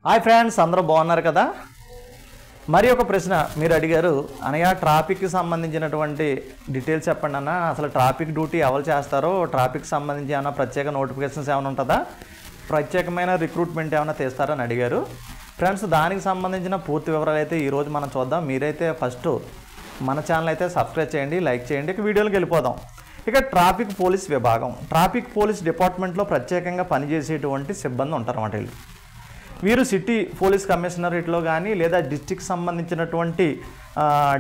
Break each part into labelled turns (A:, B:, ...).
A: Hi friends, అందరూ బాగున్నారు కదా? మరి ఒక ప్రశ్న మీరు అడిగారు, అనగా ట్రాఫిక్కి సంబంధించినటువంటి డీటెయిల్స్ చెప్పండి అన్న. అసలు ట్రాఫిక్ డ్యూటీ ఎవరు చేస్తారో, ట్రాఫిక్ సంబంధించి ఏమైనా ప్రత్యేక నోటిఫికేషన్స్ ఏమైనా ఉంటుందా, ప్రత్యేకమైన రిక్రూట్మెంట్ ఏమైనా తీస్తారని అడిగారు. ఫ్రెండ్స్, దానికి సంబంధించిన పూర్తి వివరాలు అయితే ఈరోజు మనం చూద్దాం. మీరైతే ఫస్ట్ మన ఛానల్ అయితే సబ్స్క్రైబ్ చేయండి, లైక్ చేయండి. ఇక వీడియోలోకి వెళ్ళిపోదాం. ఇక ట్రాఫిక్ పోలీస్ విభాగం, ట్రాఫిక్ పోలీస్ డిపార్ట్మెంట్లో ప్రత్యేకంగా పనిచేసేటువంటి సిబ్బంది ఉంటారన్నమాట. వీరు సిటీ పోలీస్ కమిషనరేట్లో కానీ లేదా డిస్టిక్ సంబంధించినటువంటి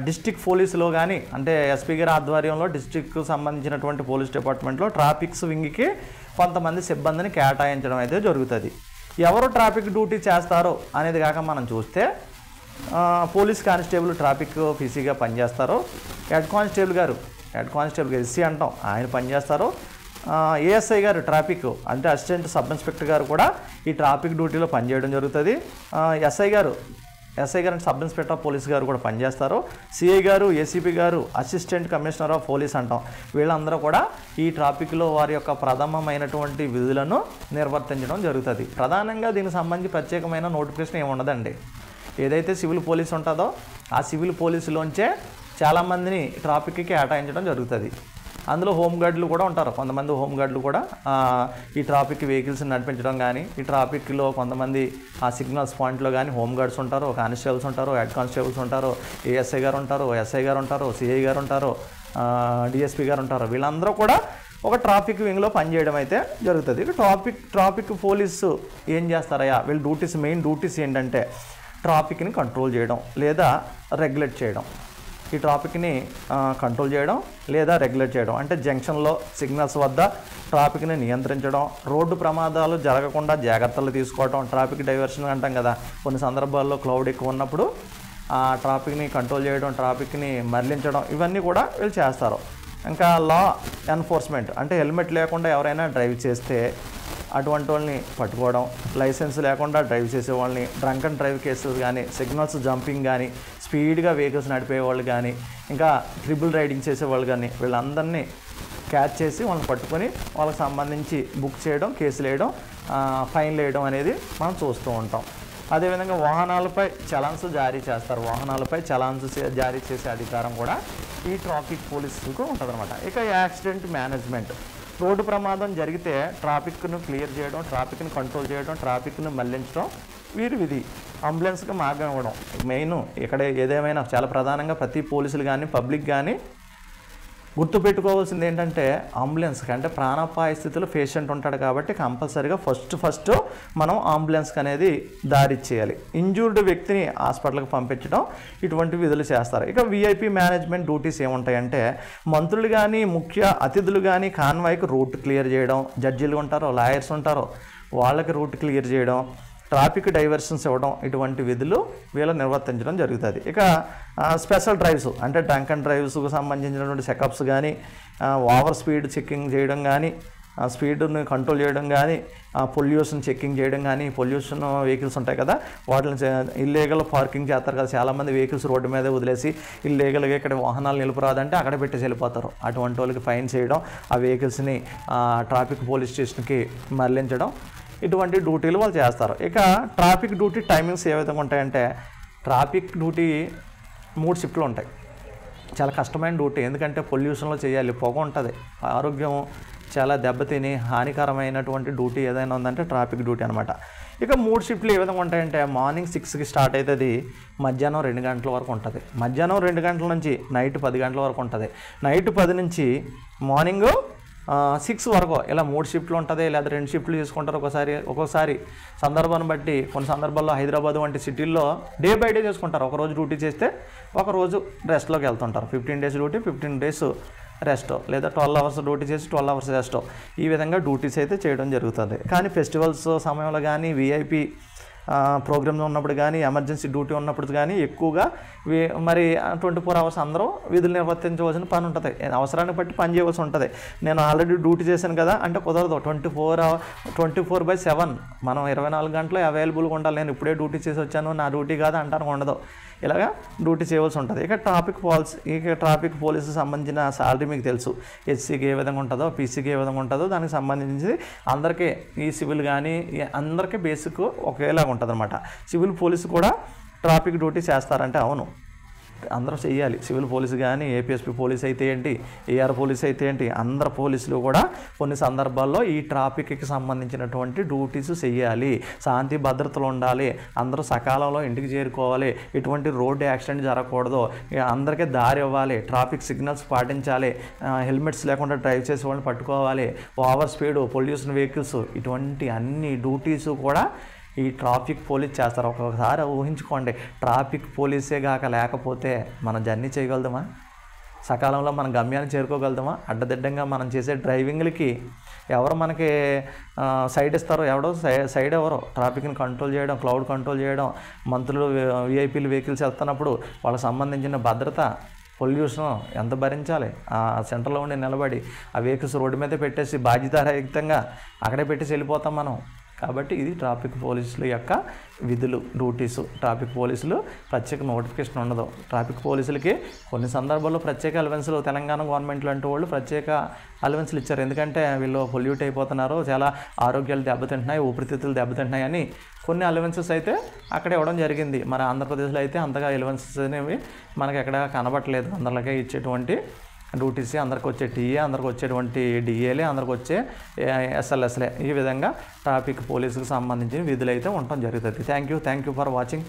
A: డిస్టిక్ పోలీసులో కానీ, అంటే ఎస్పీ గారి ఆధ్వర్యంలో డిస్టిక్కు సంబంధించినటువంటి పోలీస్ డిపార్ట్మెంట్లో ట్రాఫిక్స్ వింగ్కి కొంతమంది సిబ్బందిని కేటాయించడం అయితే జరుగుతుంది. ఎవరు ట్రాఫిక్ డ్యూటీ చేస్తారో అనేది కాక మనం చూస్తే పోలీస్ కానిస్టేబుల్ ట్రాఫిక్ పీసీగా పనిచేస్తారు. హెడ్ కానిస్టేబుల్ ఎస్సీ అంటాం, ఆయన పనిచేస్తారు. ఏఎస్ఐ గారు ట్రాఫిక్ అంటే అసిస్టెంట్ సబ్ ఇన్స్పెక్టర్ గారు కూడా ఈ ట్రాఫిక్ డ్యూటీలో పనిచేయడం జరుగుతుంది. ఎస్ఐ గారు అంటే సబ్ ఇన్స్పెక్టర్ ఆఫ్ పోలీస్ గారు కూడా పనిచేస్తారు. సిఐ గారు, ఏసీపీ గారు అసిస్టెంట్ కమిషనర్ ఆఫ్ పోలీస్ అంటాం. వీళ్ళందరూ కూడా ఈ ట్రాఫిక్లో వారి యొక్క ప్రథమమైనటువంటి విధులను నిర్వర్తించడం జరుగుతుంది. ప్రధానంగా దీనికి సంబంధించి ప్రత్యేకమైన నోటిఫికేషన్ ఏమి ఉండదండి. ఏదైతే సివిల్ పోలీస్ ఉంటుందో ఆ సివిల్ పోలీసులోంచే చాలామందిని ట్రాఫిక్కి కేటాయించడం జరుగుతుంది. అందులో హోంగార్డులు కూడా ఉంటారు. కొంతమంది హోంగార్డులు కూడా ఈ ట్రాఫిక్ వెహికల్స్ నడిపించడం కానీ, ఈ ట్రాఫిక్లో కొంతమంది ఆ సిగ్నల్స్ పాయింట్లో కానీ హోంగార్డ్స్ ఉంటారు, కానిస్టేబుల్స్ ఉంటారు, హెడ్ కానిస్టేబుల్స్ ఉంటారు, ఏఎస్ఐ గారు ఉంటారు, ఎస్ఐ గారు ఉంటారు, సిఐ గారు ఉంటారు, డిఎస్పీ గారు ఉంటారు. వీళ్ళందరూ కూడా ఒక ట్రాఫిక్ వింగ్లో పనిచేయడం అయితే జరుగుతుంది. ఇక ట్రాఫిక్ పోలీసు ఏం చేస్తారయ్యా, వీళ్ళ మెయిన్ డ్యూటీస్ ఏంటంటే ట్రాఫిక్ని కంట్రోల్ చేయడం లేదా రెగ్యులేట్ చేయడం. ఈ ట్రాఫిక్ని కంట్రోల్ చేయడం లేదా రెగ్యులేట్ చేయడం అంటే జంక్షన్లో సిగ్నల్స్ వద్ద ట్రాఫిక్ని నియంత్రించడం, రోడ్డు ప్రమాదాలు జరగకుండా జాగ్రత్తలు తీసుకోవడం, ట్రాఫిక్ డైవర్షన్ అంటాం కదా, కొన్ని సందర్భాల్లో క్లౌడ్ ఎక్కువ ఉన్నప్పుడు ట్రాఫిక్ని కంట్రోల్ చేయడం, ట్రాఫిక్ని మరలించడం, ఇవన్నీ కూడా వీళ్ళు చేస్తారు. ఇంకా లా ఎన్ఫోర్స్మెంట్ అంటే హెల్మెట్ లేకుండా ఎవరైనా డ్రైవ్ చేస్తే అటువంటి వాళ్ళని పట్టుకోవడం, లైసెన్స్ లేకుండా డ్రైవ్ చేసే వాళ్ళని, డ్రంక్ అండ్ డ్రైవ్ కేసులు కానీ, సిగ్నల్స్ జంపింగ్ కానీ, స్పీడ్గా వెహికల్స్ నడిపే వాళ్ళు కానీ, ఇంకా ట్రిపుల్ రైడింగ్ చేసేవాళ్ళు కానీ, వీళ్ళందరినీ క్యాచ్ చేసి వాళ్ళని పట్టుకొని వాళ్ళకి సంబంధించి బుక్ చేయడం, కేసులు వేయడం, ఫైన్లు వేయడం అనేది మనం చూస్తూ ఉంటాం. అదేవిధంగా వాహనాలపై చలాన్స్ జారీ చేస్తారు. వాహనాలపై చలాన్స్ జారీ చేసే అధికారం కూడా ఈ ట్రాఫిక్ పోలీసులకు ఉంటుందన్నమాట. ఇక యాక్సిడెంట్ మేనేజ్మెంట్, రోడ్డు ప్రమాదం జరిగితే ట్రాఫిక్ను క్లియర్ చేయడం, ట్రాఫిక్ని కంట్రోల్ చేయడం, ట్రాఫిక్ను మళ్లించడం వీరి విధి. అంబులెన్స్కి మార్గం ఇవ్వడం మెయిన్. ఇక్కడ ఏదేమైనా చాలా ప్రధానంగా ప్రతి పోలీసులు కానీ పబ్లిక్ కానీ గుర్తుపెట్టుకోవాల్సింది ఏంటంటే అంబులెన్స్కి అంటే ప్రాణాపాయ స్థితిలో పేషెంట్ ఉంటాడు కాబట్టి కంపల్సరీగా ఫస్ట్ మనం అంబులెన్స్కి అనేది దారి ఇచ్చేయాలి. ఇంజూర్డ్ వ్యక్తిని హాస్పిటల్కి పంపించడం, ఇటువంటి విధులు చేస్తారు. ఇక విఐపి మేనేజ్మెంట్ డ్యూటీస్ ఏముంటాయంటే మంత్రులు కానీ ముఖ్య అతిథులు కానీ కాన్వాయ్కి రూట్ క్లియర్ చేయడం, జడ్జీలు ఉంటారో లాయర్స్ ఉంటారో వాళ్ళకి రూట్ క్లియర్ చేయడం, ట్రాఫిక్ డైవర్షన్స్ ఇవ్వడం, ఇటువంటి విధులు వీళ్ళు నిర్వర్తించడం జరుగుతుంది. ఇక స్పెషల్ డ్రైవ్స్ అంటే డ్రంక్ అండ్ డ్రైవ్స్కు సంబంధించినటువంటి చెకప్స్ కానీ, ఓవర్ స్పీడ్ చెక్కింగ్ చేయడం కానీ, స్పీడ్ని కంట్రోల్ చేయడం కానీ, పొల్యూషన్ చెక్కింగ్ చేయడం కానీ, పొల్యూషన్ వెహికల్స్ ఉంటాయి కదా వాటిని ఇల్లీగల్ పార్కింగ్ చేస్తారు కదా, చాలామంది వెహికల్స్ రోడ్డు మీద వదిలేసి ఇల్లీగల్గా ఇక్కడ వాహనాలు నిలుపురాదంటే అక్కడ పెట్టేసి వెళ్ళిపోతారు. అటువంటి వాళ్ళకి ఫైన్ చేయడం, ఆ వెహికల్స్ని ట్రాఫిక్ పోలీస్ స్టేషన్కి మరలించడం, ఇటువంటి డ్యూటీలు వాళ్ళు చేస్తారు. ఇక ట్రాఫిక్ డ్యూటీ టైమింగ్స్ ఏ విధంగా ఉంటాయంటే ట్రాఫిక్ డ్యూటీ 3 షిఫ్ట్లు ఉంటాయి. చాలా కష్టమైన డ్యూటీ, ఎందుకంటే పొల్యూషన్లో చేయాలి, పొగ ఉంటుంది, ఆరోగ్యం చాలా దెబ్బతిని హానికరమైనటువంటి డ్యూటీ ఏదైనా ఉందంటే ట్రాఫిక్ డ్యూటీ అనమాట. ఇక 3 షిఫ్ట్లు ఏ విధంగా ఉంటాయంటే మార్నింగ్ 6కి స్టార్ట్ అవుతుంది, మధ్యాహ్నం 2 గంటల వరకు ఉంటుంది. మధ్యాహ్నం 2 గంటల నుంచి నైట్ 10 గంటల వరకు ఉంటుంది. నైట్ 10 నుంచి మార్నింగ్ 6 వరకు ఇలా 3 షిఫ్ట్లు ఉంటుంది. లేదా 2 షిఫ్ట్లు చేసుకుంటారు ఒక్కోసారి సందర్భాన్ని బట్టి. కొన్ని సందర్భాల్లో హైదరాబాద్ వంటి సిటీల్లో డే బై డే చేసుకుంటారు. ఒకరోజు డ్యూటీ చేస్తే ఒకరోజు రెస్ట్లోకి వెళ్తుంటారు. 15 డేస్ డ్యూటీ, 15 డేస్ రెస్ట్, లేదా 12 అవర్స్ డ్యూటీ చేసి 12 అవర్స్ రెస్ట్, ఈ విధంగా డ్యూటీస్ అయితే చేయడం జరుగుతుంది. కానీ ఫెస్టివల్స్ సమయంలో కానీ, విఐపి ప్రోగ్రామ్స్ ఉన్నప్పుడు కానీ, ఎమర్జెన్సీ డ్యూటీ ఉన్నప్పుడు కానీ ఎక్కువగా మరి 24 అవర్స్ అందరూ విధులు నిర్వర్తించవలసిన పని ఉంటుంది. అవసరాన్ని బట్టి పని చేయవలసి ఉంటుంది. నేను ఆల్రెడీ డ్యూటీ చేశాను కదా అంటే కుదరదు. 24/7 మనం 24 గంటలు అవైలబుల్గా ఉండాలి. నేను ఇప్పుడే డ్యూటీ చేసి వచ్చాను, నా డ్యూటీ కాదు అంటాను ఉండదు. ఇలాగా డ్యూటీ చేయవలసి ఉంటుంది. ఇక ట్రాఫిక్ పోలీసు సంబంధించిన సాలరీ మీకు తెలుసు. ఎస్సీకి ఏ విధంగా ఉంటుందో, పీసీకి ఏ విధంగా ఉంటుందో దానికి సంబంధించి అందరికీ ఈ సివిల్ కానీ అందరికీ బేసిక్ ఒకేలాగా ఉంటుందన్నమాట. సివిల్ పోలీసు కూడా ట్రాఫిక్ డ్యూటీ చేస్తారంటే అవును, అందరూ చెయ్యాలి. సివిల్ పోలీసు కానీ, ఏపీఎస్పీ పోలీస్ అయితే ఏంటి, ఏఆర్ పోలీస్ అయితే ఏంటి, అందరు పోలీసులు కూడా కొన్ని సందర్భాల్లో ఈ ట్రాఫిక్కి సంబంధించినటువంటి డ్యూటీస్ చెయ్యాలి. శాంతి భద్రతలు ఉండాలి, అందరూ సకాలంలో ఇంటికి చేరుకోవాలి, ఎటువంటి రోడ్డు యాక్సిడెంట్ జరగకూడదు, అందరికీ దారి ఇవ్వాలి, ట్రాఫిక్ సిగ్నల్స్ పాటించాలి, హెల్మెట్స్ లేకుండా డ్రైవ్ చేసే వాళ్ళని పట్టుకోవాలి, ఓవర్ స్పీడ్, పొల్యూషన్ వెహికల్స్, ఇటువంటి అన్ని డ్యూటీస్ కూడా ఈ ట్రాఫిక్ పోలీస్ చేస్తారు. ఒక్కొక్కసారి ఊహించుకోండి, ట్రాఫిక్ పోలీసే కాక లేకపోతే మనం జర్నీ చేయగలుగుతామా? సకాలంలో మన గమ్యాన్ని చేరుకోగలుగుతామా? అడ్డదిడ్డంగా మనం చేసే డ్రైవింగ్లకి ఎవరు మనకి సైడ్ ఇస్తారో, సైడ్ ఎవరో ట్రాఫిక్ని కంట్రోల్ చేయడం, క్లౌడ్ కంట్రోల్ చేయడం, మంత్రులు విఐపీలు వెహికల్స్ వెళ్తున్నప్పుడు వాళ్ళకి సంబంధించిన భద్రత, పొల్యూషన్ ఎంత భరించాలి? ఆ సెంటర్లో ఉండి నిలబడి ఆ వెహికల్స్ రోడ్డు మీద పెట్టేసి బాధ్యతారహితంగా అక్కడే పెట్టేసి వెళ్ళిపోతాం మనం. కాబట్టి ఇది ట్రాఫిక్ పోలీసుల యొక్క విధులు, డ్యూటీసు. ట్రాఫిక్ పోలీసులు ప్రత్యేక నోటిఫికేషన్ ఉండదు. ట్రాఫిక్ పోలీసులకి కొన్ని సందర్భాల్లో ప్రత్యేక అలవెన్స్లు తెలంగాణ గవర్నమెంట్ లాంటి వాళ్ళు ప్రత్యేక అలవెన్స్లు ఇచ్చారు. ఎందుకంటే వీళ్ళు పొల్యూట్ అయిపోతున్నారు, చాలా ఆరోగ్యాలు దెబ్బతింటున్నాయి, ఊపిరితిత్తులు దెబ్బతింటున్నాయి అని కొన్ని అలవెన్సెస్ అయితే అక్కడ ఇవ్వడం జరిగింది. మన ఆంధ్రప్రదేశ్లో అయితే అంతగా అలవెన్సెస్ అనేవి మనకి ఎక్కడ కనబట్టలేదు. అందరికీ ఇచ్చేటువంటి డ్యూటీస్, అందరికి వచ్చే టీఏ, అందరికి వచ్చేటువంటి డిఏలే, అందరికి వచ్చే ఎస్ఎల్ఎస్లే, ఈ విధంగా ట్రాఫిక్ పోలీసుకు సంబంధించిన విధులు అయితే ఉండటం జరుగుతుంది. Thank you for watching.